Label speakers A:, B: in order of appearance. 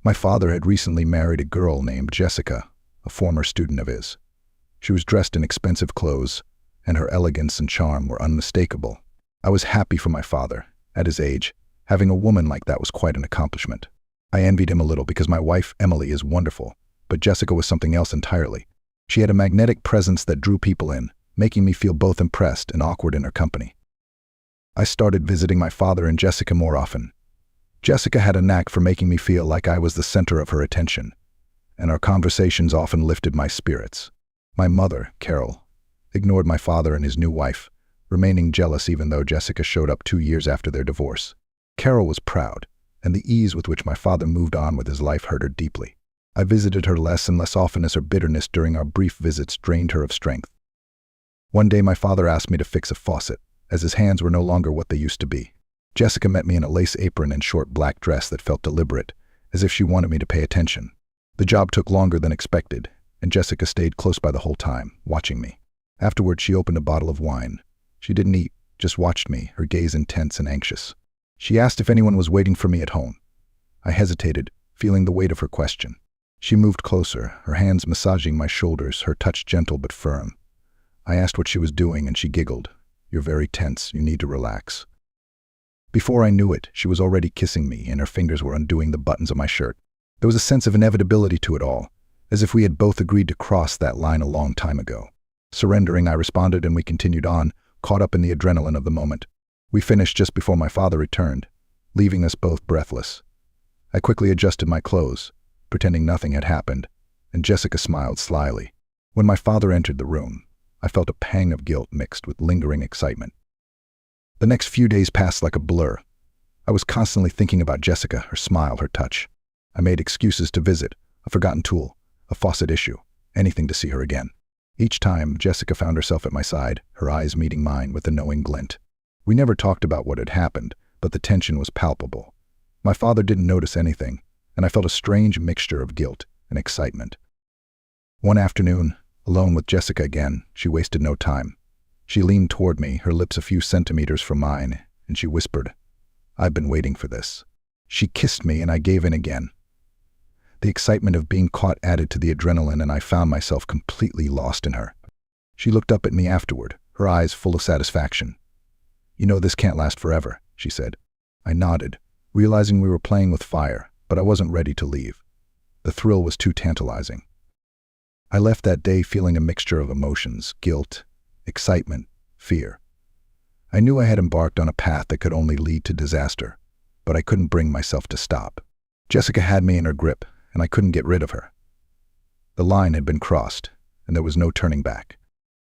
A: My father had recently married a girl named Jessica, a former student of his. She was dressed in expensive clothes, and her elegance and charm were unmistakable. I was happy for my father. At his age, having a woman like that was quite an accomplishment. I envied him a little because my wife, Emily, is wonderful, but Jessica was something else entirely. She had a magnetic presence that drew people in, making me feel both impressed and awkward in her company. I started visiting my father and Jessica more often. Jessica had a knack for making me feel like I was the center of her attention, and our conversations often lifted my spirits. My mother, Carol, ignored my father and his new wife, remaining jealous even though Jessica showed up 2 years after their divorce. Carol was proud, and the ease with which my father moved on with his life hurt her deeply. I visited her less and less often as her bitterness during our brief visits drained her of strength. One day my father asked me to fix a faucet, as his hands were no longer what they used to be. Jessica met me in a lace apron and short black dress that felt deliberate, as if she wanted me to pay attention. The job took longer than expected, and Jessica stayed close by the whole time, watching me. Afterward, she opened a bottle of wine. She didn't eat, just watched me, her gaze intense and anxious. She asked if anyone was waiting for me at home. I hesitated, feeling the weight of her question. She moved closer, her hands massaging my shoulders, her touch gentle but firm. I asked what she was doing, and she giggled. "You're very tense. You need to relax." Before I knew it, she was already kissing me, and her fingers were undoing the buttons of my shirt. There was a sense of inevitability to it all, as if we had both agreed to cross that line a long time ago. Surrendering, I responded, and we continued on, caught up in the adrenaline of the moment. We finished just before my father returned, leaving us both breathless. I quickly adjusted my clothes, pretending nothing had happened, and Jessica smiled slyly. When my father entered the room, I felt a pang of guilt mixed with lingering excitement. The next few days passed like a blur. I was constantly thinking about Jessica, her smile, her touch. I made excuses to visit, a forgotten tool, a faucet issue, anything to see her again. Each time, Jessica found herself at my side, her eyes meeting mine with a knowing glint. We never talked about what had happened, but the tension was palpable. My father didn't notice anything, and I felt a strange mixture of guilt and excitement. One afternoon, alone with Jessica again, she wasted no time. She leaned toward me, her lips a few centimeters from mine, and she whispered, "I've been waiting for this." She kissed me, and I gave in again. The excitement of being caught added to the adrenaline, and I found myself completely lost in her. She looked up at me afterward, her eyes full of satisfaction. "You know this can't last forever," she said. I nodded, realizing we were playing with fire, but I wasn't ready to leave. The thrill was too tantalizing. I left that day feeling a mixture of emotions, guilt, excitement, fear. I knew I had embarked on a path that could only lead to disaster, but I couldn't bring myself to stop. Jessica had me in her grip, and I couldn't get rid of her. The line had been crossed, and there was no turning back.